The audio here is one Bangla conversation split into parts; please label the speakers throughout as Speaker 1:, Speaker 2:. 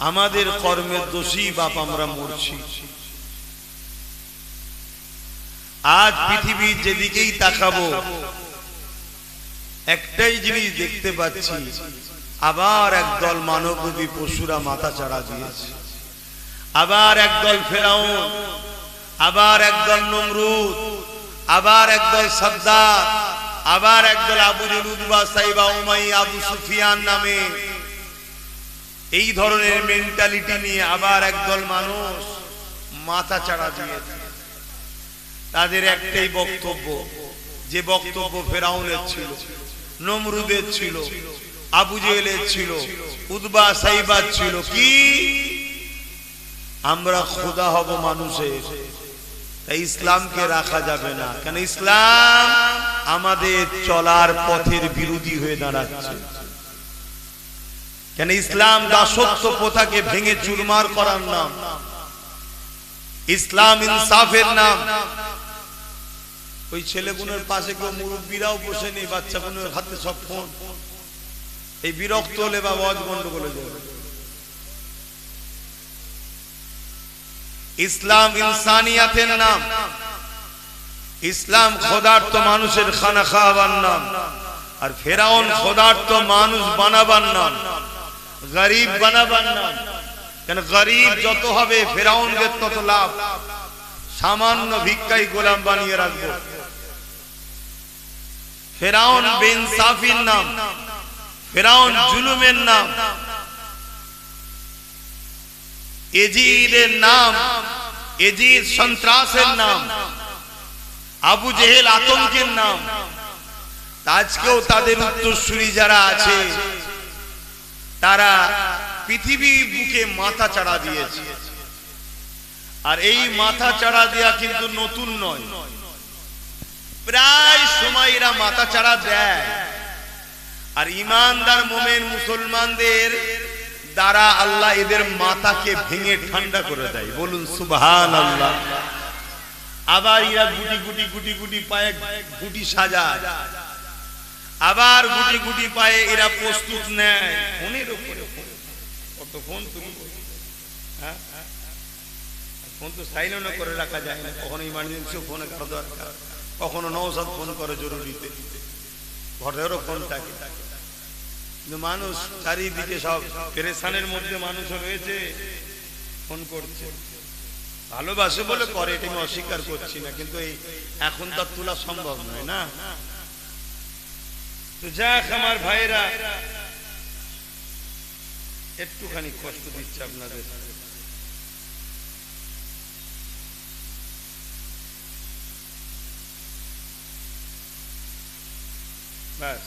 Speaker 1: আমাদের কর্মের দোষী বাপ আমরা মরছি। আজ পৃথিবীর যেদিকেই তাকাবো একটাই জিনিস দেখতে পাচ্ছি, আবার একদল মানবরূপী পশুরা মাথা চাড়া দিয়েছে, আবার একদল ফেরাউন, আবার একদল নমরুদ, আবার একদল সাদ্দাত, আবার একদল আবু জেহেল, উতবা, সাইবা, উমাইয়া, আবু সুফিয়ান নামে এই ধরনের মেন্টালিটি নিয়ে আবার একদল মানুষ মাথা চাড়া দিয়েছে। তাদের একটাই বক্তব্য, যে বক্তব্য ফেরাউনের ছিল, নমরুদের ছিল, আবু জেহেলের ছিল, উতবা সাইবার ছিল, কি আমরা খোদা হব মানুষের, তাই ইসলামকে রাখা যাবে না। কেন ইসলাম আমাদের চলার পথের বিরোধী হয়ে দাঁড়াচ্ছে। কেন ইসলাম দাসত্ব প্রথাকে ভেঙে চুরমার করার নাম, ইসলাম ইনসাফের নাম। ওই ছেলেগুলোর পাশে কেউ মুরব্বীরাও বসে নেই, বাচ্চাগুলোর হাতে সব ফোন, এই বিরক্ত হলে বা ওয়াজ গন্ডগোল হয়ে যাবে। ইসলাম ইনসানিয়াতের নাম, ইসলাম খোদার্থ মানুষের খানা খাওয়াবার নাম, আর ফেরাউন খোদার্থ মানুষ বানাবার নাম, গরিব বানাবার নাম। কেন গরিব যত হবে ফেরাউনকে তত লাভ। সামান্য ভিক্ষাই গোলাম বানিয়ে রাখবো। ফেরাউন বেইনসাফির নাম, ফেরাউন জুলুমের নাম, এজিদের নাম, এজিদ সন্ত্রাসের নাম, আবু জেহেল আতঙ্কের নাম। আজকেও তাদের উত্তরসূরি যারা আছে তারা পৃথিবী বুকে মাথা চাড়া দিয়েছে। আর এই মাথা চাড়া দেয়া কিন্তু নতুন নয়, প্রায় সময় এরা মাথা চাড়া দেয়। আর ইমানদার মোমেন মুসলমানদের দ্বারা আল্লাহ এদের মাথাকে ভেঙে ঠান্ডা করে দেয়। বলুন সুবহানাল্লাহ। আবার এরা গুটি গুটি গুটি গুটি পায়ে গুটি সাজায়, আবার গুটি গুটি পায়ে এরা প্রস্তুত নেয়। ফোনের উপরে কত ফোন তুলব, হ্যাঁ ফোন তো সাইলেন্ট করে রাখা যায় না, কখনো ইমার্জেন্সিও ফোনে করা দরকার, কখনো নওশাদ ফোন করে জরুরিতে, ঘরেরও ফোন থাকে। কিন্তু মানুষ চারিদিকে সব পেরেশানের মধ্যে মানুষ রয়েছে, ফোন করছে, ভালোবাসে বলে করে, এটা আমি অস্বীকার করছি না, কিন্তু এই এখন তো তোলা সম্ভব নয় না। তো যাক আমার ভাইরা, একটুখানি কষ্ট দিচ্ছে আপনাদের। ব্যাস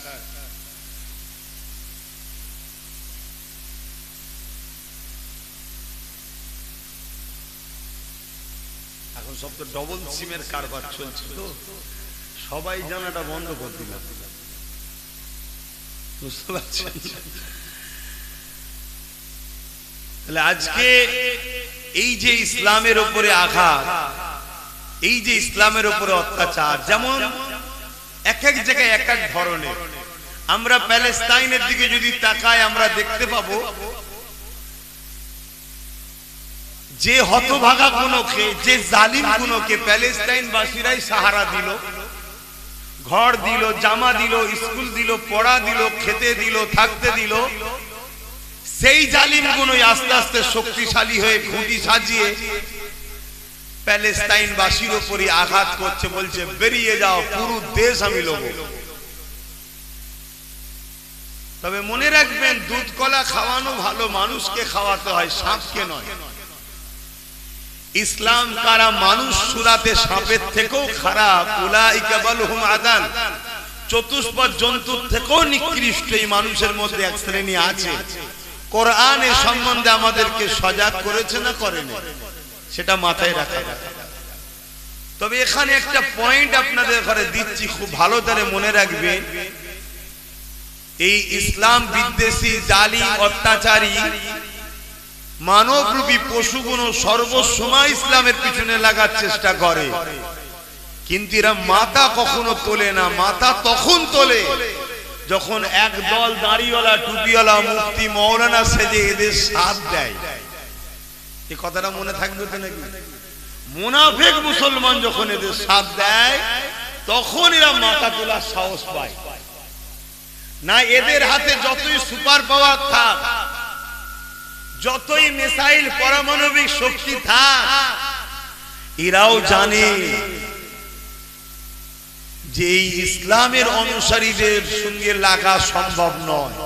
Speaker 1: এখন সব তো ডবল সিমের কারবার চলছে, তো সবাই জানাটা বন্ধ করে দিলাম, বুঝতে পারছেন? তাহলে আজকে এই যে ইসলামের উপরে আঘাত, এই যে ইসলামের উপরে অত্যাচার, যেমন এক এক জায়গায় এক এক ধরনের। আমরা প্যালেস্তাইনের দিকে যদি তাকাই আমরা দেখতে পাবো যে হতভাগা গুণকে, যে জালিম গুণকে প্যালেস্তাইন বাসীরাই সাহারা দিল, ঘর দিল, জামা দিল, স্কুল দিল, পড়া দিল, খেতে দিল, থাকতে দিল, সেই জালিম গুণই আস্তে আস্তে শক্তিশালী হয়ে খুঁটি সাজিয়ে প্যালেস্তাইন বাসীর উপরই আঘাত করছে, বলছে বেরিয়ে যাও, পুরো দেশ আমি লোব। তবে মনে রাখবেন, দুধ কলা খাওয়ানো ভালো, মানুষকে খাওয়াতে হয়, সাপকে নয়। ইসলাম কারা মানুষ সুরাতে সাপের থেকেও খারাপ, উলাইকা বালহুম আদাল, চতুষ্পদ জন্তুর থেকেও নিকৃষ্ট এই মানুষের মধ্যে এক শ্রেণী আছে। কোরআন এ সম্বন্ধে আমাদেরকে সজাগ করেছে না করেনি, সেটা মাথায় রাখা। তবে এখানে একটা পয়েন্ট আপনাদের ঘরে দিচ্ছি, খুব ভালো করে মনে রাখবেন। এই ইসলাম বিদ্বেষী, জালিম, অত্যাচারী মানবরূপী পশুগুলো সর্বসময় ইসলামের পিছনে লাগার চেষ্টা করে, কিন্তু এরা মাথা কখনো তোলে না। মাথা তখন তোলে যখন এক দল দাড়িওয়ালা টুপিওয়ালা মুফতি মৌলানা সেজে এদের সাথ দেয়, এই কথাটা মনে থাকবে তো নাকি? মুনাফিক মুসলমান যখন এদের সাথ দেয় তখন এরা মাথা তোলার সাহস পায় না। এদের হাতে যতই সুপার পাওয়ার থাক, যতই মিসাইল পারমাণবিক শক্তি থাক, এরাও জানে যে এই ইসলামের অনুসারীদের সঙ্গে লাগা সম্ভব নয়।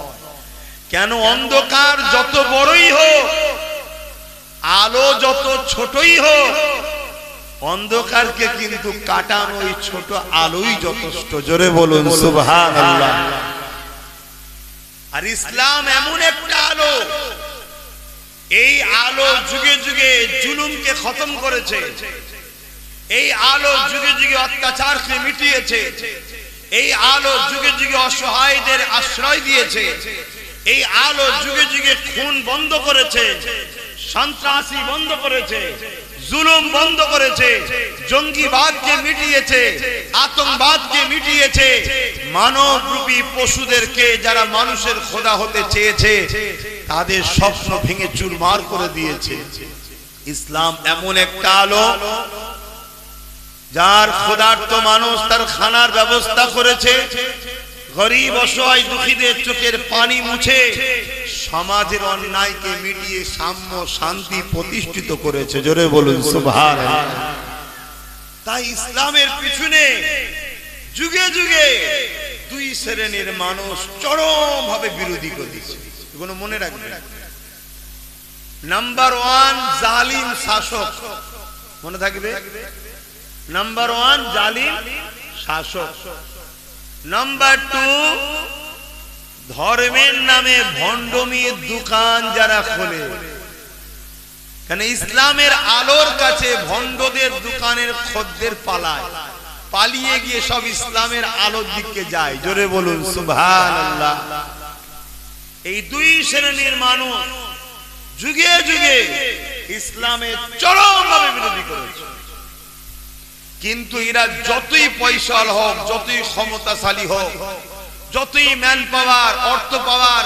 Speaker 1: কেন? অন্ধকার যত বড়ই হোক, আলো যত ছোটই হোক, অন্ধকারকে কিন্তু কাটানো ওই ছোট আলোই যথেষ্ট। জোরে বলুন সুবহানাল্লাহ। আর ইসলাম এমন একটা আলো, এই আলো যুগে যুগে জুলুমকে খতম করেছে, এই আলো যুগে যুগে অত্যাচারকে মিটিয়েছে, এই আলো যুগে যুগে অসহায়দের আশ্রয় দিয়েছে, এই আলো যুগে যুগে খুন বন্ধ করেছে, সন্ত্রাসী বন্ধ করেছে, জুলুম বন্ধ করেছে, জঙ্গিবাদকে মিটিয়েছে, আতঙ্কবাদকে মিটিয়েছে, মানবরূপী পশুদেরকে যারা মানুষের খোদা হতে চেয়েছে তাদের স্বপ্ন ভেঙে চুরমার করে দিয়েছে। ইসলাম এমন একটা আলো যার ক্ষুধার্ত মানুষ তার খানার ব্যবস্থা করেছে, গরিব অসহায় দুঃখীদের চোখের পানি মুছে সমাজের অন্যায়কে মিটিয়ে সাম্য শান্তি প্রতিষ্ঠিত করেছে। জোরে বলুন সুবহানাল্লাহ। তাই ইসলামের পিছনে যুগে যুগে দুই শ্রেণীর মানুষ চরম ভাবে বিরোধী করেছে, এগুলো মনে রাখবেন। নাম্বার 1 জালিম শাসক, মনে থাকবে। নাম্বার 1 জালিম শাসক। নাম্বার 2 ধর্মের নামে ভণ্ডমির দোকান যারা খোলে। কেন? ইসলামের আলোর কাছে ভণ্ডদের দোকানের খদ্দের পালায়, পালিয়ে গিয়ে সব ইসলামের আলোর দিকে যায়। জোরে বলুন সুবহানাল্লাহ। এই দুই শ্রেণীর মানুষ যুগে যুগে ইসলামের চরমভাবে বিরোধী করেছে। কিন্তু এরা যতই পয়সাল হোক, যতই ক্ষমতাশালী হোক, যতই ম্যান পাওয়ার, অর্থ পাওয়ার,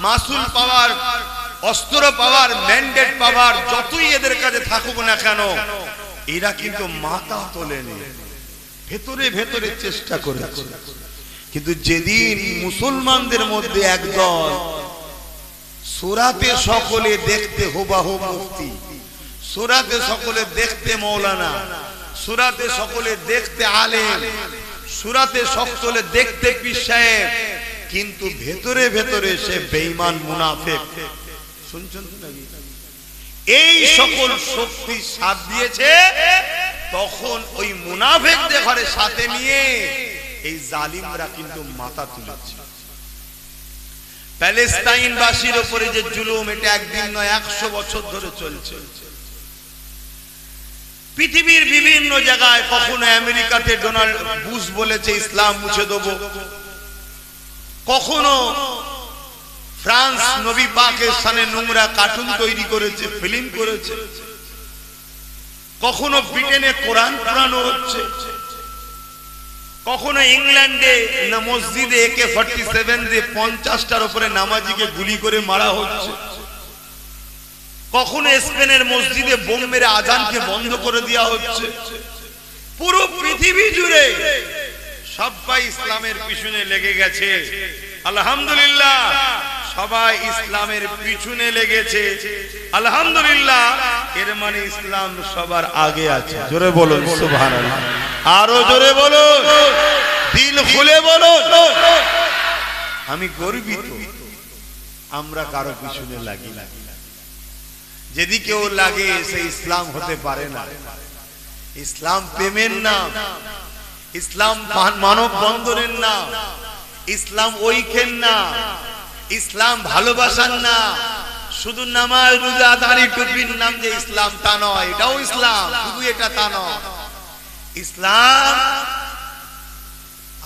Speaker 1: মাসুল পাওয়ার, অস্ত্র পাওয়ার, ম্যান্ডেট পাওয়ার যতই এদের কাছে থাকুক না কেন, এরা কিন্তু মাথা তোলেনি, ভেতরে ভেতরে চেষ্টা করেছে। কিন্তু যেদিন মুসলমানদের মধ্যে একদল সূরাতে সকলে দেখতে হুবাহু মুফতি, সূরাতে সকলে দেখতে মৌলানা, সূরাতে সকলে দেখতে আলেম, সূরাতে সকলে দেখতে পীর সাহেব, কিন্তু ভেতরে ভেতরে সে বেঈমান মুনাফিক। শুনছেন তো নাকি? এই সকল শক্তি সাথ দিয়েছে, তখন ওই মুনাফিকদের ঘরে সাথে নিয়ে এই জালিমরা কিন্তু মাথা তুলেছে। প্যালেস্টাইনবাসীর উপরে যে জুলুম, এটা একদিন নয় 100 বছর ধরে চলছে। পৃথিবীর বিভিন্ন জায়গায়, কখনো আমেরিকাতে ডোনাল্ড বুশ বলেছে ইসলাম মুছে দেব, কখনো ফ্রান্স নবী পাকের সামনে নোংরা কার্টুন তৈরি করেছে, ফিল্ম করেছে, কখনো ব্রিটেনে কোরআন পোড়ানো হচ্ছে, কখনো ইংল্যান্ডে মসজিদে AK-47 দিয়ে 50টার উপরে নামাজিকে গুলি করে মারা হচ্ছে, কখনো স্পেনের মসজিদে বোম মেরে আজানকে বন্ধ করে দেওয়া হচ্ছে। পুরো পৃথিবী জুড়ে সবাই ইসলামের পিছনে লেগে গেছে। আলহামদুলিল্লাহ, সবাই ইসলামের পিছনে লেগেছে। আলহামদুলিল্লাহ, এর মানে ইসলাম সবার আগে আছে। জোরে বলুন সুবহানাল্লাহ, আরো জোরে বলুন, দিল খুলে বলুন। আমি গর্বিত আমরা কারো পিছনে লাগি না। যেদিকেও লাগে সে ইসলাম হতে পারে না। ইসলাম প্রেমের নাম, ইসলাম মানব বন্ধনের নাম, ইসলাম ঐক্যের নাম, ইসলাম ভালোবাসার নাম। শুধু নামাজ রোজা দাড়ি টুপির নাম যে ইসলাম তা নয়, এটাও ইসলাম, শুধু এটা তা নয়। ইসলাম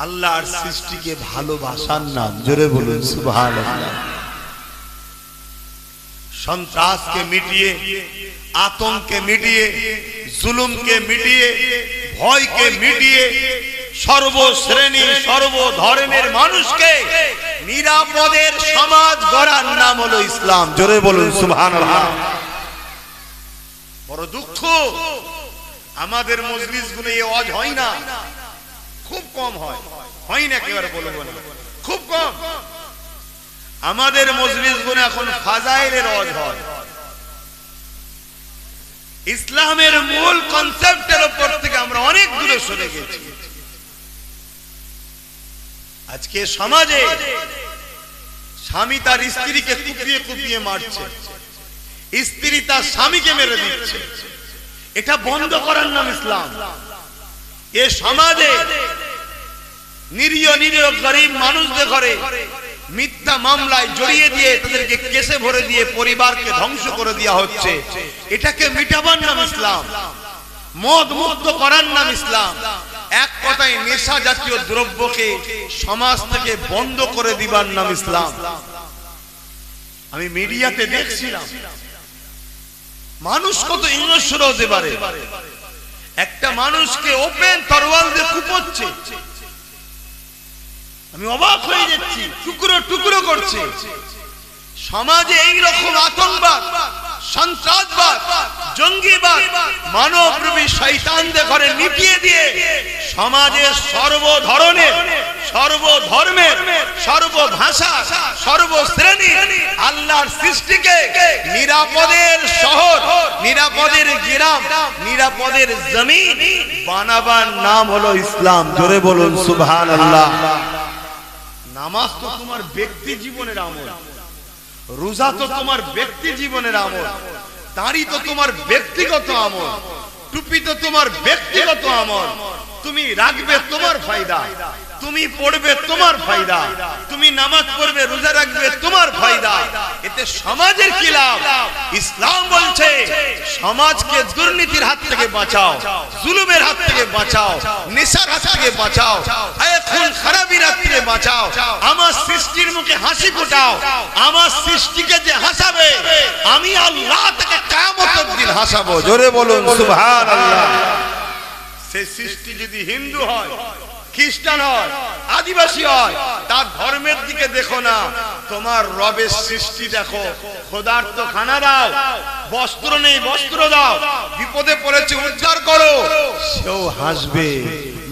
Speaker 1: আল্লাহর সৃষ্টিকে ভালোবাসার নাম। জোরে বলুন সুবহানাল্লাহ। সন্ত্রাসকে মিটিয়ে, আতঙ্ককে মিটিয়ে, জুলুমকে মিটিয়ে, ভয়কে মিটিয়ে সর্বশ্রেণী সর্বধর্মের মানুষকে নিরাপদের সমাজ গড়ার নাম হলো ইসলাম। জোরে বলুন সুবহানাল্লাহ। বড় দুঃখ, আমাদের মজলিস গুলো এই ওয়াজ হয় না, খুব কম হয়, হয় না একেবারে বলবো না, খুব কম। আমাদের মজলিস গুলো এখন ফাজাইলের ওয়াজ হয়, ইসলামের মূল কনসেপ্টের উপর থেকে আমরা অনেক দূরে সরে গেছি। আজকে সমাজে স্বামী তার স্ত্রীকে কুপিয়ে কুপিয়ে মারছে, স্ত্রী তার স্বামীকে মেরে দিচ্ছে, এটা বন্ধ করার নাম ইসলাম। এ সমাজে নিরীহ নিরীহ গরিব মানুষদের ঘরে মিথ্যা মামলায় জড়িয়ে দিয়ে তাদেরকে কেসে ভরে দিয়ে পরিবারকে ধ্বংস করে দেওয়া হচ্ছে, এটাকে মিটাবার নাম ইসলাম। মদ মুক্ত করার নাম ইসলাম। এক কথায় নেশা জাতীয় দ্রব্যকে সমাজ থেকে বন্ধ করে দিবার নাম ইসলাম। আমি মিডিয়াতে দেখছিলাম মানুষ কত হিংস্র হতে পারে, একটা মানুষকে ওপেন তরোয়াল দিয়ে কুপোচ্ছে, আমি অবাক হয়ে যাচ্ছি, টুকরো টুকরো করছে। সমাজে এই রকম আতঙ্কবাদ, সন্ত্রাসবাদ, জঙ্গিবাদ, মানবরূপী শয়তানদের ঘরে নিপিয়ে দিয়ে সমাজের সর্বধরনের, সর্বধর্মের, সর্বভাষা, সর্বশ্রেণী আল্লাহর সৃষ্টিকে নিরাপদের শহর, নিরাপদের গ্রাম, নিরাপদের জমিন বানাবার নাম হলো ইসলাম। জোরে বলুন সুবহানাল্লাহ। নামাজ তো তোমার ব্যক্তি জীবনের আমল, রোজা তো তোমার ব্যক্তি জীবনের আমল, দাড়ি তো তোমার ব্যক্তিগত আমল, টুপি তো তোমার ব্যক্তিগত আমল। তুমি রাখবে তোমার ফায়দা, তুমি পড়বে তোমার ফায়দা, তুমি নামাজ পড়বে রোজা রাখবে তোমার ফায়দা, এতে সমাজের কি লাভ? ইসলাম বলছে সমাজকে দুর্নীতির হাত থেকে বাঁচাও, জুলুমের হাত থেকে বাঁচাও, নেশার হাত থেকে বাঁচাও, খুন খারাপির হাত থেকে বাঁচাও। আমার সৃষ্টির মুখে হাসি ফোটাও, আমার সৃষ্টিকে যে হাসাবে আমি আল্লাহ তাকে কিয়ামতের দিন হাসাবো। জোরে বলুন সুবহানাল্লাহ। সেই সৃষ্টি যদি হিন্দু হয়, খ্রিস্টান হয়, আদিবাসী হয়, তার ধর্মের দিকে দেখো না, তোমার রবের সৃষ্টি দেখো। খোদার তো খানা দাও, বস্ত্র নেই বস্ত্র দাও, বিপদে পড়েছে উদ্ধার করো, সেও হাসবে,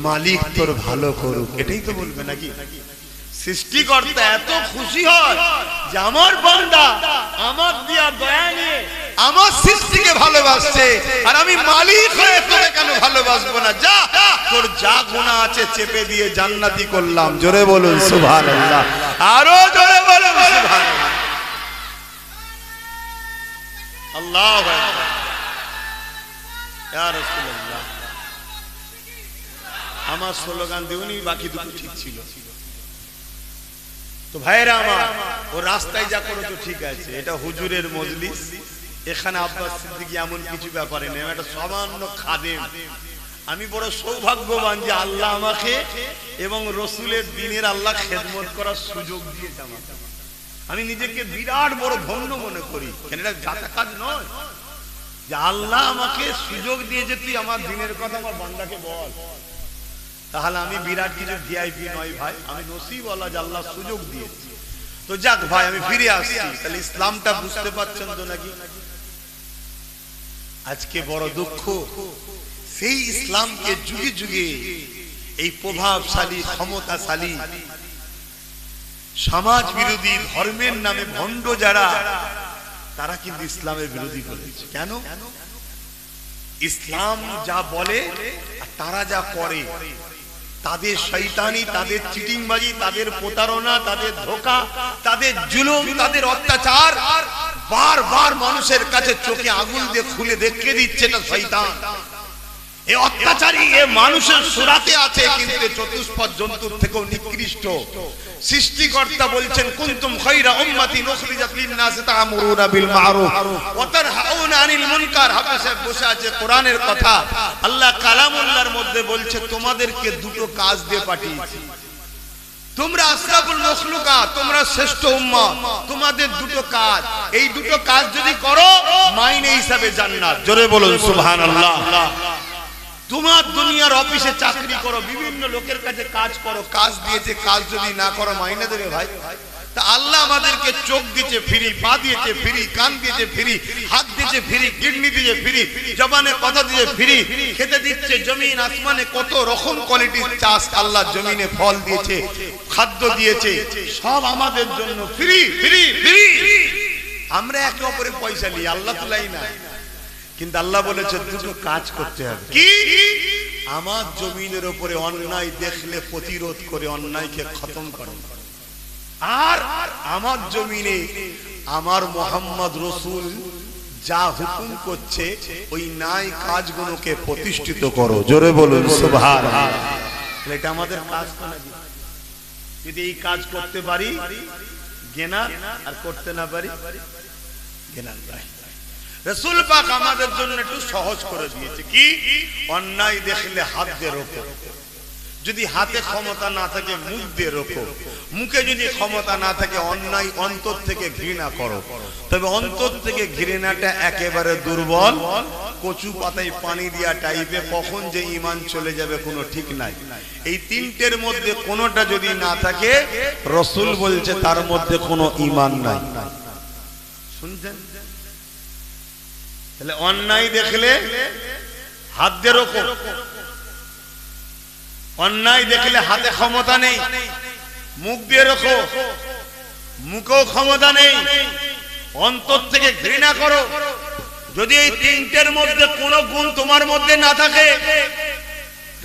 Speaker 1: মালিক তোর ভালো করুক, এটাই তো বলবে নাকি? সৃষ্টিকর্তা এত খুশি হয় যে আমার বান্দা আমার দিয়া দয়া নিয়ে আমার সৃষ্টিকে ভালোবাসছে, আর আমি মালিক হয়ে তোকে কেন ভালোবাসবো না? যা, তোর যা গুনাহ আছে চেপে দিয়ে জান্নাতি করলাম। জোরে বলুন সুবহানাল্লাহ, আরো জোরে বলুন সুবহানাল্লাহ। আল্লাহু আকবার। ইয়া রাসূলুল্লাহ, আমার স্লোগান দিওনি, বাকি দুটো ঠিক ছিল। তো ভাইরা আমার, ও রাস্তায় যা করো তো ঠিক আছে, এটা হুজুরের মজলিস, এখানে আব্বাস সিদ্দিকী এমন কিছু ব্যাপারে নেই, এটা সামান্য খাদেম। আমি বড় সৌভাগ্যবান যে আল্লাহ আমাকে এবং রসুলের দিনের আল্লাহ খেদমত করার সুযোগ দিয়েছে আমাকে। আমি নিজেকে বিরাট বড় ধন্য মনে করি, কেন এটা জাতা কাজ নয় যে আল্লাহ আমাকে সুযোগ দিয়েছে তুই আমার দিনের কথা আমার বান্দাকে বল, তাহলে আমি বিরাট কিছু ভিআইপি নয় ভাই, আমি নসিব আল্লাহ যে আল্লাহ সুযোগ দিয়েছে। তো যাক ভাই, আমি ফিরে আসছি। তাহলে ইসলামটা বুঝতে পারছেন তো নাকি? আজকে বড় দুঃখ, সেই ইসলামকে যুগে যুগে এই প্রভাবশালী, ক্ষমতাশালী, সমাজ বিরোধী, ধর্মের নামে ভণ্ড যারা, তারা কিন্তু ইসলামের বিরোধী করেছে। কেন? ইসলাম যা বলে আর তারা যা করে, তাদের শয়তানি, তাদের চিটিংবাজি, তাদের প্রতারণা, তাদের ধোঁকা, তাদের জুলুম, তাদের অত্যাচার বারবার মানুষের কাছে চোখে আগুন দিয়ে খুলে দেখিয়ে দিচ্ছে এটা শয়তান। এই অত্যাচারী এ মানুষের সুরাতে আছে, কিন্তু চতুষ্পদ জন্তুর থেকেও নিকৃষ্ট। সৃষ্টিকর্তা বলছেন কুনতুম খায়রা উম্মাতিন উখরিজাত লিন-নাসি তা'মুরুনা বিল মা'রুফ ওয়া তানহাউনা আনিল মুনকার। হাফেজে বসে আছে কোরআনের কথা, আল্লাহ কালামুল্লাহর মধ্যে বলছে তোমাদেরকে দুটো কাজ দিয়ে পাঠিয়েছি, তোমরা আশরাফুল মখলুকাত, তোমরা শ্রেষ্ঠ উম্মত, তোমাদের দুটো কাজ, এই দুটো কাজ যদি করো মাইনে হিসাবে জান্নাত। জোরে বলুন সুবহানাল্লাহ। তোমার দুনিয়ার অফিসে চাকরি করো, বিভিন্ন লোকের কাছে কাজ করো, কাজ দিয়েছে, কাজ যদি না করো মাইনে দেবে ভাই? তা আল্লাহ আমাদেরকে চোখ দিয়েছে ফ্রি, পা দিয়েছে ফ্রি, কান দিয়েছে ফ্রি, হাত দিয়েছে ফ্রি, কিডনি দিয়েছে ফ্রি, জবানে কথা দিয়েছে ফ্রি, খেতে দিচ্ছে জমিন আসমানে কত রকম কোয়ালিটির চাষ আল্লাহ জমিনে ফল দিয়েছে, খাদ্য দিয়েছে, সব আমাদের জন্য ফ্রি ফ্রি ফ্রি। আমরা একে অপরের পয়সা নিই, আল্লাহ তো লাই না। কিন্তু আল্লাহ বলেছে দুটো কাজ করতে হবে। কি? আমার জমিনের উপরে অন্যায় দেখলে প্রতিরোধ করে অন্যায়কে খতম করো, আর আমার জমিনে আমার মোহাম্মদ রসুল যা হুকুম করছে ওই ন্যায় কাজগুলোকে প্রতিষ্ঠিত করো। জোরে বলুন সুবহানাল্লাহ। এটা আমাদের কাজ। যদি এই কাজ করতে পারি গেনা, আর করতে না পারি গেনা। রাসূল পাক আমাদের জন্য একটু সহজ করে দিয়েছে। কি? অন্যায় দেখলে হাত দিয়ে রোখো, যদি হাতে ক্ষমতা না থাকে মুখ দিয়ে রোখো, মুখে যদি ক্ষমতা না থাকে অন্যায় অন্তর থেকে ঘৃণা করো। তবে অন্তর থেকে ঘৃণাটা একেবারে দুর্বল, কচু পাতায় পানি দিয়া টাইপে, কখন যে ঈমান চলে যাবে কোনো ঠিক নাই। এই তিনটের মধ্যে কোনোটা যদি না থাকে রাসূল বলছে তার মধ্যে কোনো ঈমান নাই। শুনছেন? তাহলে অন্যায় দেখলে হাত দিয়ে রোখো, অন্যায় দেখলে হাতে ক্ষমতা নেই, মুখ দিয়ে রোখো, মুখেও ক্ষমতা নেই, অন্তর থেকে ঘৃণা করো। যদি এই তিনটের মধ্যে কোনো গুণ তোমার মধ্যে না থাকে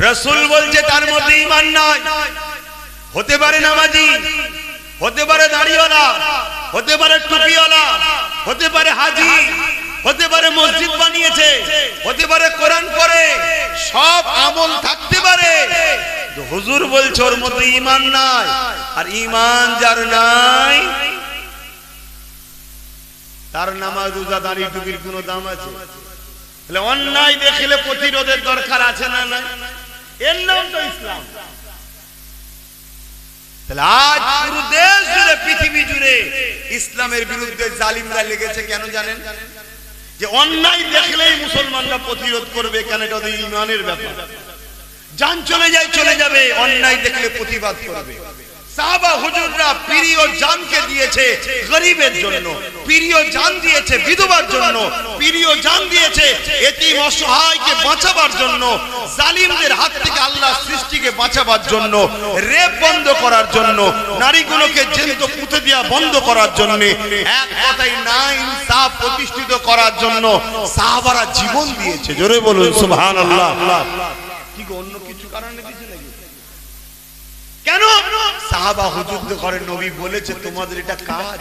Speaker 1: রাসূল বলছে তার মধ্যে ঈমান নাই। হতে পারে নামাজি, হতে পারে দাড়িওয়ালা, হতে পারে টুপিওয়ালা, হতে পারে হাজি, হতে পারে মসজিদ বানিয়েছে, হতে পারে কোরআন পড়ে, সব আমল থাকতে পারে, হুজুর বলছে ওর মধ্যে ঈমান নাই। আর ঈমান যার নাই তার নামাজ রোজা দাড়ি টুপির কোনো দাম আছে? তাহলে অন্যায় দেখলে প্রতিরোধের দরকার আছে না নাই? এর নাম তো ইসলাম। তাহলে আজ পুরো দেশ জুড়ে, পৃথিবী জুড়ে ইসলামের বিরুদ্ধে জালিমরা লেগেছে। কেন জানেন? যে অন্যায় দেখলেই মুসলমানরা প্রতিরোধ করবে। কেন? এটা ওদের ঈমানের ব্যাপার। জান চলে যায়, চলে যাবে, অন্যায় দেখলে প্রতিবাদ করবে। সাহাবা হুজুররা প্রিয় জানকে দিয়েছে গরিবের জন্য, প্রিয় জান দিয়েছে বিধবার জন্য, প্রিয় জান দিয়েছে এতিম অসহায়কে বাঁচাবার জন্য, জালিমদের হাত থেকে আল্লাহ সৃষ্টিকে বাঁচাবার জন্য, রেপ বন্ধ করার জন্য, নারীগুলোকে জ্যান্ত পুঁতে দেওয়া বন্ধ করার জন্য, এক কথায় ন্যায় ইনসাফ প্রতিষ্ঠিত করার জন্য সাহাবারা জীবন দিয়েছে। জোরে বলুন সুবহানাল্লাহ। কি অন্য কিছু কারণে কিছু নাকি? কেন? সাহাবা হুজুরদের ঘরে নবী বলেছে তোমাদের এটা কাজ,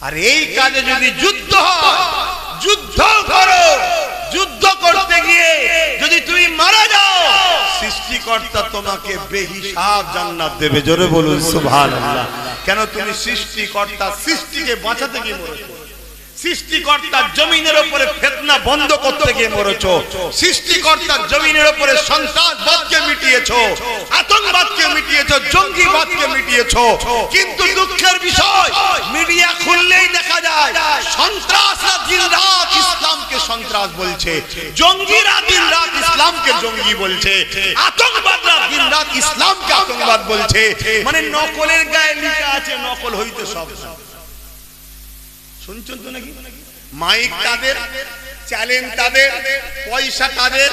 Speaker 1: আর এই কাজে যদি যুদ্ধ হয় যুদ্ধ করো, যুদ্ধ করতে গিয়ে যদি তুমি মারা যাও সৃষ্টিকর্তা তোমাকে বেহিসাব জান্নাত দেবে। জোরে বলুন সুবহানাল্লাহ। কেন? তুমি সৃষ্টিকর্তা সৃষ্টিকে বাঁচাতে গিয়ে মরেছো, সৃষ্টিকর্তার জমিনের উপরে ফিতনা বন্ধ করতে গিয়ে মরেছো, সৃষ্টিকর্তার জমিনের উপরে সন্ত্রাসবাদকে মিটিয়েছো, আতঙ্কবাদকে মিটিয়েছো, জঙ্গিবাদকে মিটিয়েছো। কিন্তু দুঃখের বিষয় মিডিয়া খুললেই দেখা যায় সন্ত্রাসরা দিনরাত ইসলামকে সন্ত্রাস বলছে, জঙ্গিরা দিনরাত ইসলামকে জঙ্গি বলছে, আতঙ্কবাদরা দিনরাত ইসলামকে আতঙ্কবাদ বলছে। মানে নকলের গায়ে লেখা আছে নকল হইতে সব। শুনছেন তো নাকি? মাইক তাদের, চ্যালেঞ্জ তাদের, পয়সা তাদের,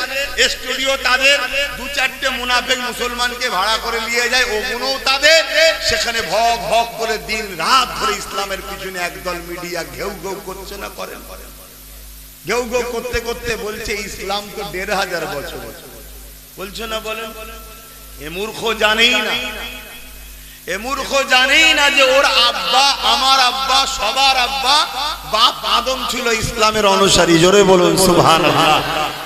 Speaker 1: স্টুডিও তাদের, দু চারটে মুনাফিক মুসলমানকে ভাড়া করে নিয়ে যায় ওগুলোও তাদের। সেখানে ভগ ভগ করে দিন রাত ধরে ইসলামের পিছনে একদল মিডিয়া ঘেউ ঘেউ করছে না করেন? ঘেউ ঘেউ করতে করতে বলছে ইসলাম তো ১৫০০ বছর বলছে না। বলেন এ মূর্খ জানেই না, এ মূর্খ জানেই না যে ওর আব্বা, আমার আব্বা, সবার আব্বা, বাপ আদম ছিল ইসলামের অনুসারী। জোরে বলুন সুবহানাল্লাহ।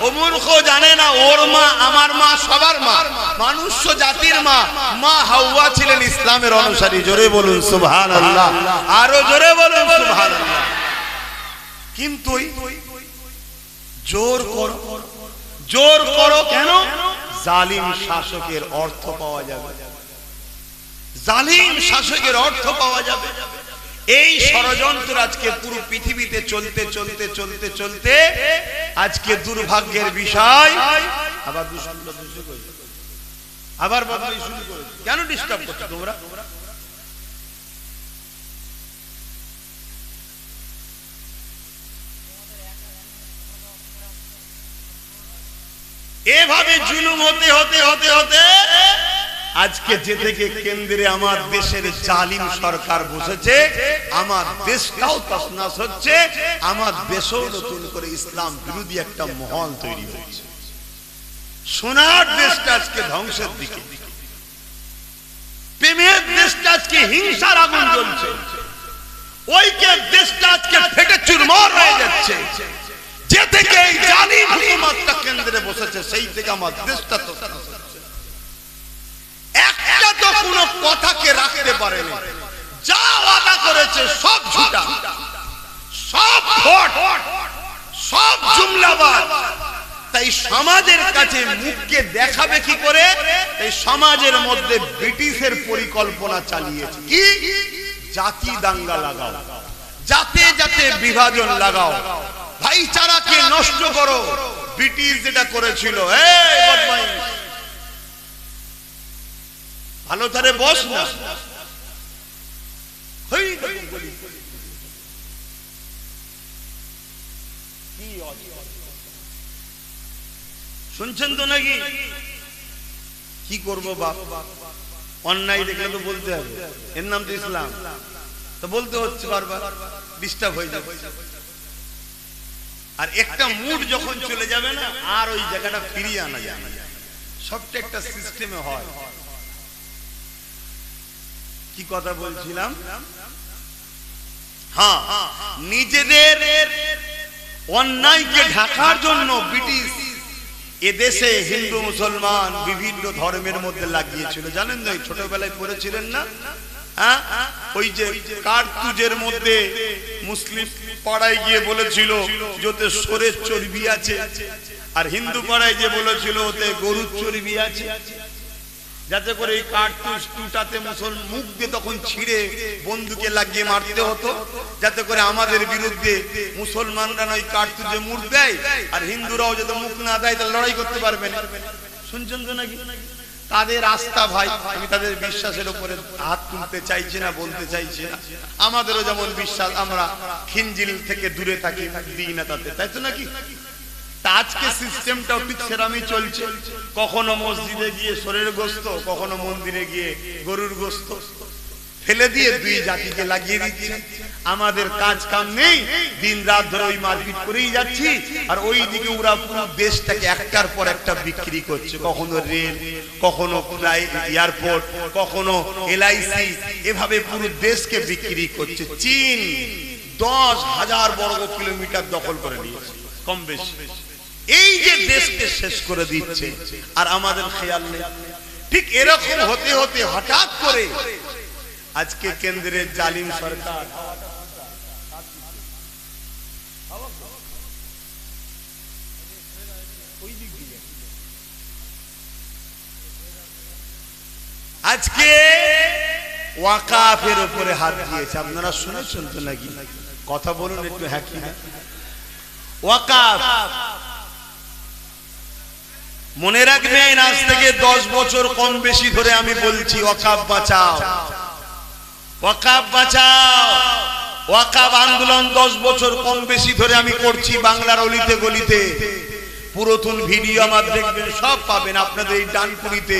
Speaker 1: ও মূর্খ জানে না ওর মা, আমার মা, সবার মা, মানুষ্য জাতির মা, মা হাওয়া ছিলেন ইসলামের অনুসারী। জোরে বলুন সুবহানাল্লাহ। আরো জোরে বলুন সুবহানাল্লাহ। কিন্তু জোর করো, জোর করো কেন? জালিম শাসকের অর্থ পাওয়া যাবে, জালিম শাসকের অর্থ পাওয়া যাবে। এই ষড়যন্ত্র আজকে পুরো পৃথিবীতে চলতে চলতে চলতে চলতে আজকে দুর্ভাগ্যের বিষয় আবার আবার বদলাই শুরু করেছে। কেন ডিস্টার্ব করছো তোমরা? এভাবে জুলুম হতে হতে হতে হতে আজকে যে থেকে কেন্দ্রে আমার দেশের জালিম সরকার বসেছে, আমার দেশটাও তছনছ হচ্ছে, আমার দেশও নতুন করে ইসলাম বিরোধী একটা মহল তৈরি হয়েছে। সোনার দেশটা আজকে ধ্বংসের দিকে, প্রেমের দেশটা আজকে হিংসার আগুন জ্বলছে, ঐক্যের দেশটা আজকে ফেটে চুরমার হয়ে যাচ্ছে। যে থেকে এই জালিম হুকুমতটা কেন্দ্রে বসেছে সেই থেকে আমার দেশটা তছনছ হচ্ছে। একটা তো কোনো কথাকে রাখতে পারেনি, যা ওয়াদা করেছে সব ঝুটা, সব ফট, সব জুমলাবাজ। তাই সমাজের কাছে মুখকে দেখাবে কি করে? এই সমাজের মধ্যে ব্রিটিশের পরিকল্পনা চালিয়েছে কি? জাতি দাঙ্গা লাগাও, জাতে জাতে বিভাজন লাগাও, ভাইচারাকে নষ্ট করো। ব্রিটিশ যেটা করেছিল, এই বদমাইশ ভালো ধারে বস না, শুনছেন তো নাকি? কি করবো বাপ, অন্যায় দেখলে তো বলতে হবে, এর নাম তো ইসলাম, তো বলতে হচ্ছে, বারবার ডিস্টার্ব হয়ে যাবে। আর একটা মুড যখন চলে যাবে না, আর ওই জায়গাটা ফিরিয়ে আনা যাবে না। সবটা একটা সিস্টেমে হয়। কি কথা বলছিলাম? হ্যাঁ, নিজেদের অন্যায়কে ঢাকার জন্য ব্রিটিশ এদেশে হিন্দু মুসলমান বিভিন্ন ধর্মের মধ্যে লাগিয়েছিল। জানেন না, ছোটবেলায় পড়েছিলেন না? ওই যে কার্তুজের মধ্যে মুসলিম পাড়ায় গিয়ে বলেছিল যাতে সোরের চর্বি আছে, আর হিন্দু পাড়ায় গিয়ে বলেছিল ওতে গরুর চর্বি আছে, যাতে করে এই কার্তুজ টুটাতে মুসলমান মুখ দিয়ে তখন ছিঁড়ে বন্দুকে লাগিয়ে মারতে হতো, যাতে করে আমাদের বিরুদ্ধে মুসলমানরা নয় কার্তুজে মুখ দেয়, আর হিন্দুরাও যাতে মুখ না দেয় তাহলে লড়াই করতে পারবে না। শুনছেন তো নাকি? তাদের আস্থা ভাই, আমি তাদের বিশ্বাসের উপরে হাত তুলতে চাইছি না, বলতে চাইছি না। আমাদেরও যেমন বিশ্বাস, আমরা খিনজিল থেকে দূরে থাকি, দিই না তাতে, তাই তো নাকি? আজকে সিস্টেমটাও ঠিক সেরামই চলছে। কখনো মসজিদে গিয়ে সোরের গোস্ত, কখনো মন্দিরে গিয়ে গরুর গোস্ত ফেলে দিয়ে দুই জাতিকে লাগিয়ে দিচ্ছে। আমাদের কাজ কাম নেই, দিন রাত ধরে ওই মারপিট করেই যাচ্ছি, আর ওই দিকে ওরা পুরো দেশটাকে একটার পর একটা বিক্রি করছে। কখনো রেল, কখনো এয়ারপোর্ট, কখনো LIC, এভাবে পুরো দেশকে বিক্রি করছে। চীন 10,000 বর্গ কিলোমিটার দখল করে নিয়েছে কম বেশি। এই যে দেশকে শেষ করে দিচ্ছে আর আমাদের খেয়াল নেই। ঠিক এরকম হতে হতে হঠাৎ করে আজকে কেন্দ্রের জালিম সরকার আজকে ওয়াকাফের উপরে হাত দিয়েছে। আপনারা শুনেছেন তো নাকি? কথা বলুন একটু। হ্যাঁ কি না? ওয়াকাফ মনে রাখবেন, আজ থেকে 10 বছর কম বেশি ধরে আমি বলছি ওয়াকাফ বাঁচাও, ওয়াকাফ বাঁচাও। ওয়াকাফ আন্দোলন 10 বছর কম বেশি ধরে আমি করছি বাংলার অলিতে গলিতে। পুরাতন ভিডিও আমার দেখবেন, সব পাবেন আপনাদের এই ডানকুনিতে।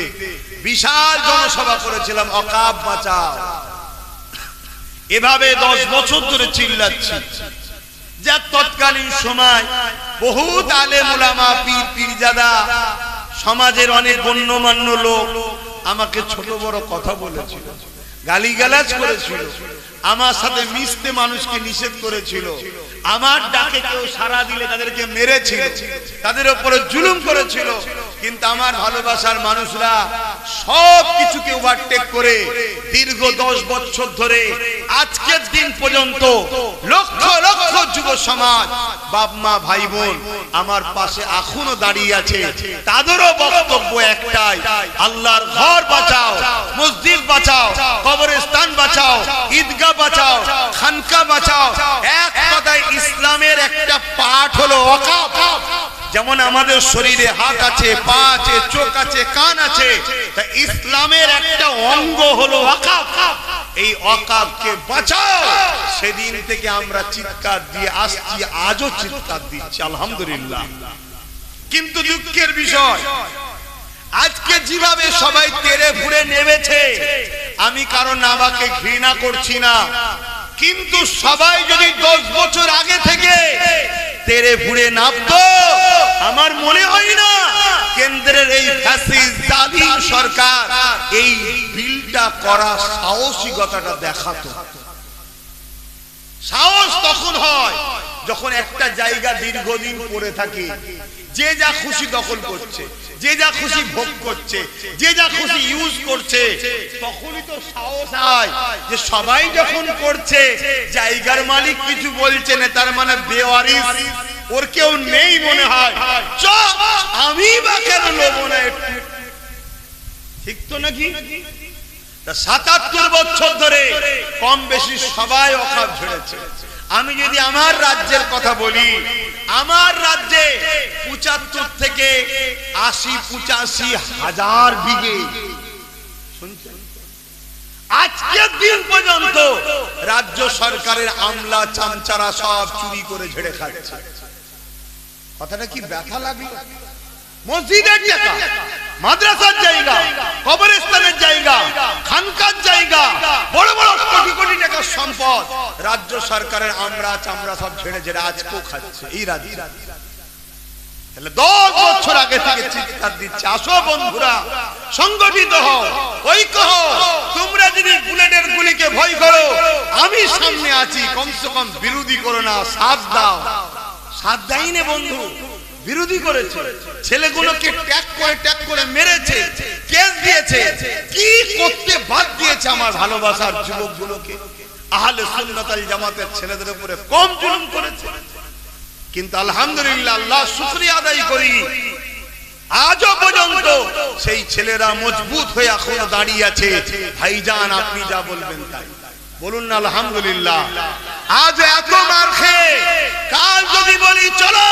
Speaker 1: বিশাল জনসভা করেছিলাম ওয়াকাফ বাঁচাও। এভাবে 10 বছর ধরে চিল্লাচ্ছি। যা তৎকালীন সময় বহুত আলেম ওলামা, পীর পীরজাদা, সমাজের অনেক গণ্যমান্য লোক আমাকে ছোট বড় কথা বলেছিল, গালিগালাজ করেছিল, আমার সাথে মিশতে মানুষকে নিষেধ করেছিল, আমার ডাকে কেউ সাড়া দিলে তাদেরকে মেরেছিল, তাদের উপরে জুলুম করেছিল। কিন্তু আমার ভালোবাসার মানুষরা সব কিছুকে ওভারটেক করে দীর্ঘ 10 বছর ধরে আজকের দিন পর্যন্ত লক্ষ লক্ষ যুব সমাজ, বাপ মা ভাই বোন আমার পাশে এখনো দাঁড়িয়ে আছে, তাদেরও বক্তব্য একটাই, আল্লাহর ঘর বাঁচাও, মসজিদ বাঁচাও, কবরস্থান বাঁচাও, ঈদগাহ বাঁচাও, খানকা বাঁচাও। এক কথায় ইসলামের একটা পাঠ হলো ওয়াকফ। যেমন আমাদের শরীরে হাত আছে, পা আছে, চোখ আছে, কান আছে, তা ইসলামের একটা অঙ্গ হলো ওয়াকফ। এই ওয়াকফকে বাঁচাও। সেদিন থেকে আমরা চিৎকার দিয়ে আসছি, আজও চিৎকার দিচ্ছি, আলহামদুলিল্লাহ। কিন্তু দুঃখের বিষয়, আজকে যেভাবে সবাই তেরে ফুরে নেমেছে, আমি কারো নামাকে ঘৃণা করছি না, কিন্তু সবাই যদি 10 বছর আগে থেকে তেরে ফুরে নামতো, আমার মনে হয় না কেন্দ্রের এই ফ্যাসিস্ট জালিম সরকার এই বিলটা করা সাহসিকতাটা দেখাতো। সাহস তখন হয় যখন একটা জায়গা দীর্ঘদিন পড়ে থাকে, যে যা খুশি দখল করছে, যে যা খুশি ভোগ করছে, যে যা খুশি ইউজ করছে, তখনই তো সাহস হয় যে সবাই যখন করছে, জায়গার মালিক কিছু বলছে না, তার মানে বেওয়ারিশ, ওর কেউ নেই মনে হয়, আমি বা কেন নেব না একটু, ঠিক তো নাকি? 77 বছর ধরে কম বেশি সবাই ওয়াকফ ছেড়েছে। আমি যদি আমার রাজ্যের কথা বলি, আমার রাজ্যে 75 থেকে 80-85 হাজার বিঘে, শুনছেন, আজকের দিন পর্যন্ত রাজ্য সরকারের আমলা চামচারা সব চুরি করে ঝেড়ে খাচ্ছে। কথাটা কি ব্যথা লাগলো? মসজিদের জায়গা, মাদ্রাসার জায়গা, কবরস্থানের জায়গা, খানকার জায়গা, বড় বড় কোটি কোটি টাকার সম্পদ রাজ্য সরকারের আমরা চামড়া সব ছেড়ে ঝেড়ে আজকেও খাচ্ছে এই রাজ্য। তাহলে 10 বছর আগে থেকে চিৎকার দিচ্ছে, আসো বন্ধুরা, সংগঠিত হও, ঐক্য হও। তোমরা যদি বুলেটের গুলিকে ভয় করো, আমি সামনে আছি, কমসে কম বিরোধী করো না, সাথ দাও। সাথ দেয়নি বন্ধু, বিরোধী করেছে, ছেলেগুলোকে ট্যাগ করে মেরেছে, কেস দিয়েছে, কি করতে বাদ দিয়েছে আমার ভালোবাসার যুবকগুলোকে। আহলে সুন্নাত ওয়াল জামাতের ছেলেদের উপরে কম জুলুম করেছে, কিন্তু আলহামদুলিল্লাহ, আল্লাহ শুকরিয়া আদায় করি, আজও পর্যন্ত সেই ছেলেরা মজবুত হয়ে এখনো দাঁড়িয়ে আছে। ভাইজান, আপনি যা বলবেন তাই বলুন না, আলহামদুলিল্লাহ। আজ এত মার খেয়ে কাল যদি বলি চলো,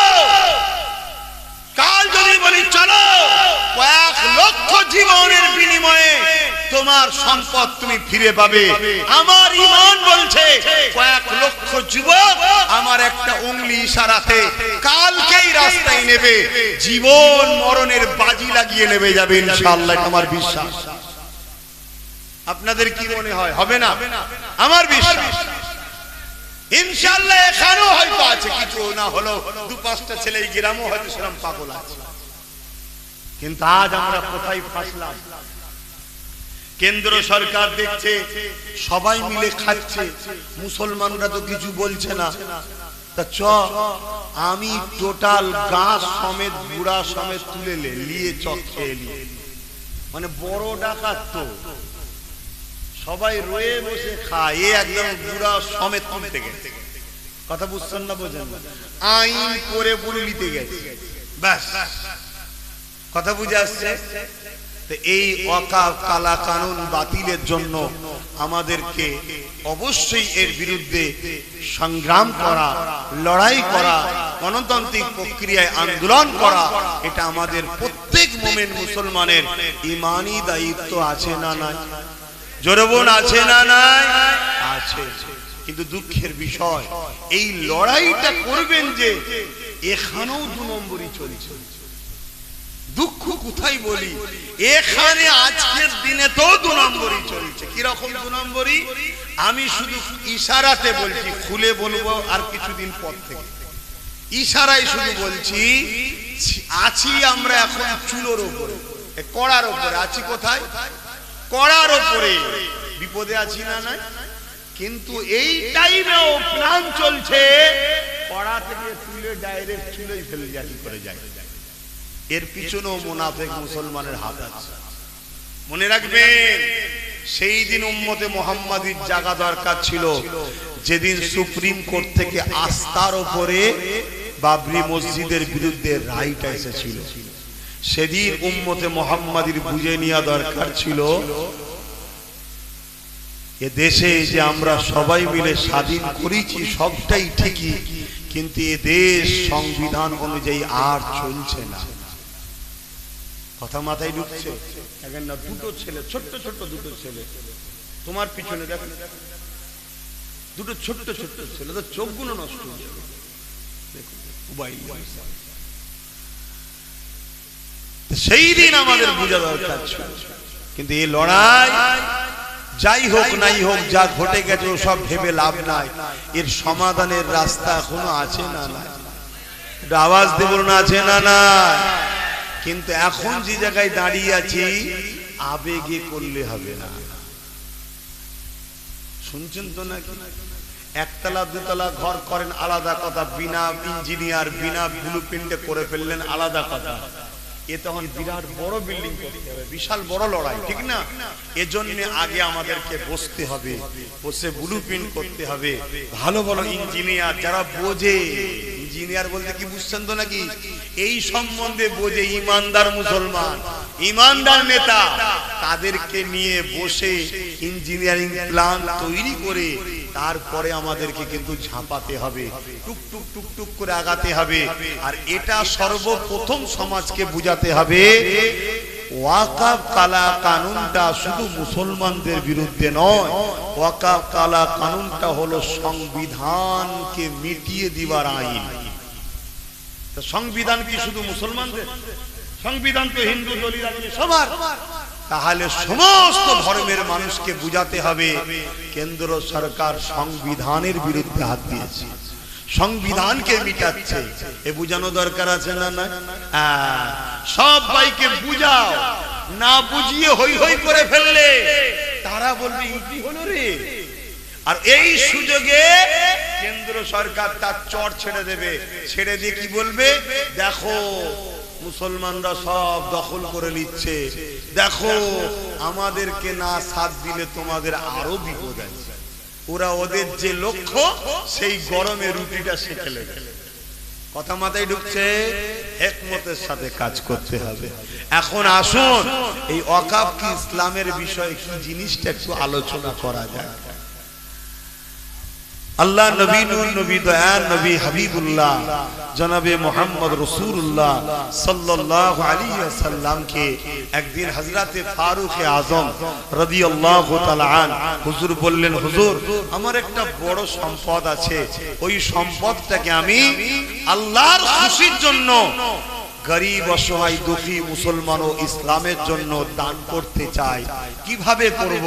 Speaker 1: কাল যদি বলি চলো, কয়েক লক্ষ জীবনের বিনিময়ে তোমার সম্পদ তুমি ফিরে পাবে, আমার ঈমান বলছে কয়েক লক্ষ যুবক আমার একটা উংলি ইশারাতে কালকেই রাস্তায় নেবে, জীবন মরণের বাজি লাগিয়ে নেবে যাবে ইনশাআল্লাহ, আমার বিশ্বাস। আপনাদের কি মনে হয়, হবে না? আমার বিশ্বাস ইনশাআল্লাহ। এখানেও হয়তো আছে, কিছু না হলো 2-5টা ছেলে এই গ্রামও হয়তো সেরকম পাগল আছে, কিন্তু আজ আমরা কোথায় ফাঁসলাম? কেন্দ্র সরকার দেখছে সবাই মিলে খাচ্ছে, মুসলমানরা তো কিছু বলছে না, তা আমি টোটাল গাছ সমেত বুড়া সমেত তুলে নিয়ে খেয়ে নিয়ে, মানে বড় ডাকাত তো সবাই রয়ে বসে খায়, এ একদম বুড়া সমেত তুলতে গেছে। কথা বুঝছেন না, বোঝেন না? আইন করে বুড়িতে গেছে, ব্যাস, কথা বুঝে আসছে? এই ওয়াকফ কালা কানুন বাতিলের জন্য আমাদেরকে অবশ্যই এর বিরুদ্ধে সংগ্রাম করা, লড়াই করা, গণতান্ত্রিক প্রক্রিয়ায় আন্দোলন করা, এটা আমাদের প্রত্যেক মুমিন মুসলমানের ঈমানি দায়িত্ব, আছে না নাই? জোরে বলুন, আছে না নাই? আছে। কিন্তু দুঃখের বিষয়, এই লড়াইটা করবেন যে এখানেও 2 নম্বরই চলছে। দুঃখ কোথায় বলি, এখানে আজকের দিনে তো 2 নম্বরই চলছে। কিরকম 2 নম্বরই? আমি শুধু ইশারাতে বলছি, খুলে বলবো আর কিছুদিন পর থেকে। ইশারায় শুধু বলছি, আছি আমরা এখন চুলোর উপরে, কড়ার উপরে আছি। কোথায়? কড়ার উপরে। বিপদে আছি না নাই? কিন্তু এই টাইমেও প্ল্যান চলছে কড়া থেকে তুলে ডাইরেক্ট চুলোই ফেলে জাতি করে যায়। এর পিছনেও মুনাফিক মুসলমানের হাত আছে, মনে রাখবেন। সেই দিন উম্মতে মুহাম্মাদির জাগা দরকার ছিল যেদিন সুপ্রিম কোর্ট থেকে আস্থার উপরে বাবরি মসজিদের বিরুদ্ধে রায়টা এসেছিল। সেদিন উম্মতে মুহাম্মাদির বুঝে নেওয়া দরকার ছিল এ দেশে যে আমরা সবাই মিলে স্বাধীন করেছি সবটাই ঠিকই, কিন্তু এ দেশ সংবিধান অনুযায়ী আর চলছে না। কথা মাথায় ঢুকছে? এখন না দুটো ছেলে, ছোট্ট ছোট্ট দুটো ছেলে, তোমার পিছনে দেখো, দুটো ছোট্ট ছোট্ট ছেলে, তো চোখগুলো নষ্ট হয়ে যাবে। সেই দিন আমাদের বোঝা দরকার ছিল, কিন্তু এই লড়াই যাই হোক নাই হোক, যা ঘটে গেছে সব ভেবে লাভ নাই। এর সমাধানের রাস্তা এখনো আছে না না? আওয়াজ দেব না, আছে না না? কিন্তু এখন যে জায়গায় দাঁড়িয়ে আছি আবেগে করলে হবে না। শুনছেন তো নাকি? একতলা দুতলা ঘর করেন আলাদা কথা, বিনা ইঞ্জিনিয়ার বিনা ব্লুপ্রিন্টে করে ফেললেন আলাদা কথা। এ তখন বিরাট বড় বিল্ডিং করতে হবে, বিশাল বড় লড়াই, ঠিক না? এজন্য আগে আমাদেরকে বসতে হবে, বসে ব্লুপ্রিন্ট করতে হবে। ভালো ভালো ইঞ্জিনিয়ার যারা বোঝে, ইঞ্জিনিয়ার বলতে কি বুঝছেন তো নাকি? এই সম্বন্ধে বোঝে, ইমানদার মুসলমান, ইমানদার নেতা, তাদেরকে নিয়ে বসে ইঞ্জিনিয়ারিং প্ল্যান তৈরি করে তারপরে আমাদেরকে কিন্তু ঝাঁপাতে হবে, টুক টুক টুক টুক করে আগাতে হবে। আর এটা সর্বপ্রথম সমাজকে বুঝাতে হবে ওয়াকাফ কালা কানুনটা শুধু মুসলমানদের বিরুদ্ধে নয়, ওয়াকাফ কালা কানুনটা হলো সংবিধানকে মিটিয়ে দিবার আইন। সংবিধান কি শুধু মুসলমানদের? সংবিধান তো হিন্দু দলিল সবার। তাহলে সমস্ত ধর্মের মানুষকে বুঝাতে হবে কেন্দ্র সরকার সংবিধানের বিরুদ্ধে হাত দিয়েছে, সংবিধানকে মিটাচ্ছে। এ বুঝানো দরকার আছে না না? সবাইকে বুঝাও, না বুঝিয়ে হই হই করে ফেললে তারা বলবে কি হলো রে। আর এই সুযোগে কেন্দ্র সরকার তার চট ছেড়ে দেবে, ছেড়ে দিয়ে কি বলবে, দেখো মুসলমানরা সব দখল করে নিচ্ছে, দেখো আমাদেরকে না সাথ দিলে তোমাদের আরো বিপদ আছে। ওরা ওদের যে লক্ষ্য সেই গরমে রুটিটা সেঁকে নেবে। কথা মাথায় ঢুকছে? হিকমতের সাথে কাজ করতে হবে। এখন আসুন এই ওয়াকাফ কি ইসলামের বিষয়ে কি জিনিসটা একটু আলোচনা করা যায়। আল্লাহ নবী নূর নবী দয়ার নবী হাবিবুল্লাহ জনাবে মুহাম্মদ রাসূলুল্লাহ সাল্লাল্লাহু আলাইহি ওয়াসাল্লামকে একদিন হযরতে ফারুক আযম রাদিয়াল্লাহু তাআলা আন হুজুর বললেন, হুজুর আমার একটা বড় সম্পদ আছে, ওই সম্পদটাকে আমি আল্লাহর খুশির জন্য গরিব অসহায় দুঃখী মুসলমান ও ইসলামের জন্য দান করতে চাই, কিভাবে করব?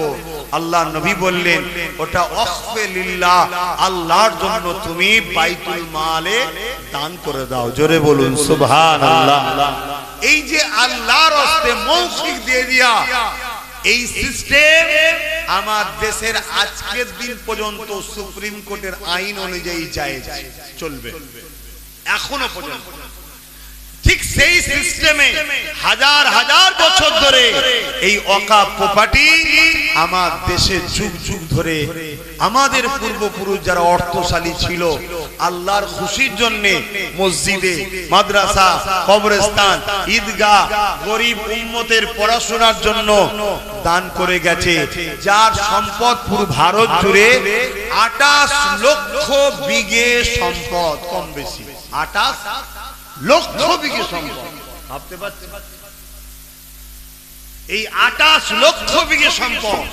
Speaker 1: আল্লাহ নবী বললেন, ওটা ওয়াকফে লিল্লাহ, আল্লাহর জন্য তুমি বাইতুল মালে দান করে দাও। জোরে বলুন সুবহানাল্লাহ। এই যে আল্লাহর রাস্তে মৌখিক দিয়ে দিয়া, এই সিস্টেম আমার দেশের আজকের দিন পর্যন্ত সুপ্রিম কোর্টের আইন অনুযায়ী জায়েজ চলবে এখনো পর্যন্ত। ঠিক সেই সিস্টেমে হাজার হাজার বছর ধরে এই ওয়াকাফ প্রপার্টি আমার দেশে যুগ যুগ ধরে আমাদের পূর্বপুরুষ যারা অর্থশালী ছিল আল্লাহর খুশির জন্য মসজিদে, মাদ্রাসা, কবরস্থান, ঈদগাহ, গরিব উম্মতের পড়াশোনার জন্য দান করে গেছে, যার সম্পদ পুরো ভারত জুড়ে 28 লক্ষ বিঘে সম্পদ, কম বেশি 28 লক্ষ বিঘে সম্পদ। ভাবতে পারছেন? এই 28 লক্ষ বিঘে সম্পদ,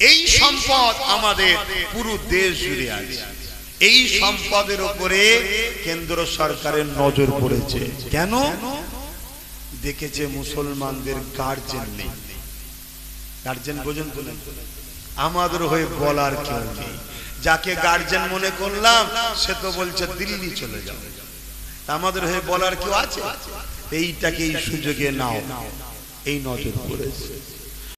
Speaker 1: এই সম্পদ আমাদের পুরো দেশ জুড়ে আছে। এই সম্পদের উপরে কেন্দ্র সরকারের নজর পড়েছে। কেন? দেখেছে মুসলমানদের গার্জেন নেই। গার্জেন বোঝেন তো না? আমাদের হয়ে বলার কেউ নেই। যাকে গার্জেন মনে করলাম সে তো বলছে দিল্লি চলে যাও। আমাদের হয়ে বলার কেউ আছে? এইটাকে এই সুযোগে নাও, এই নজর পড়েছে।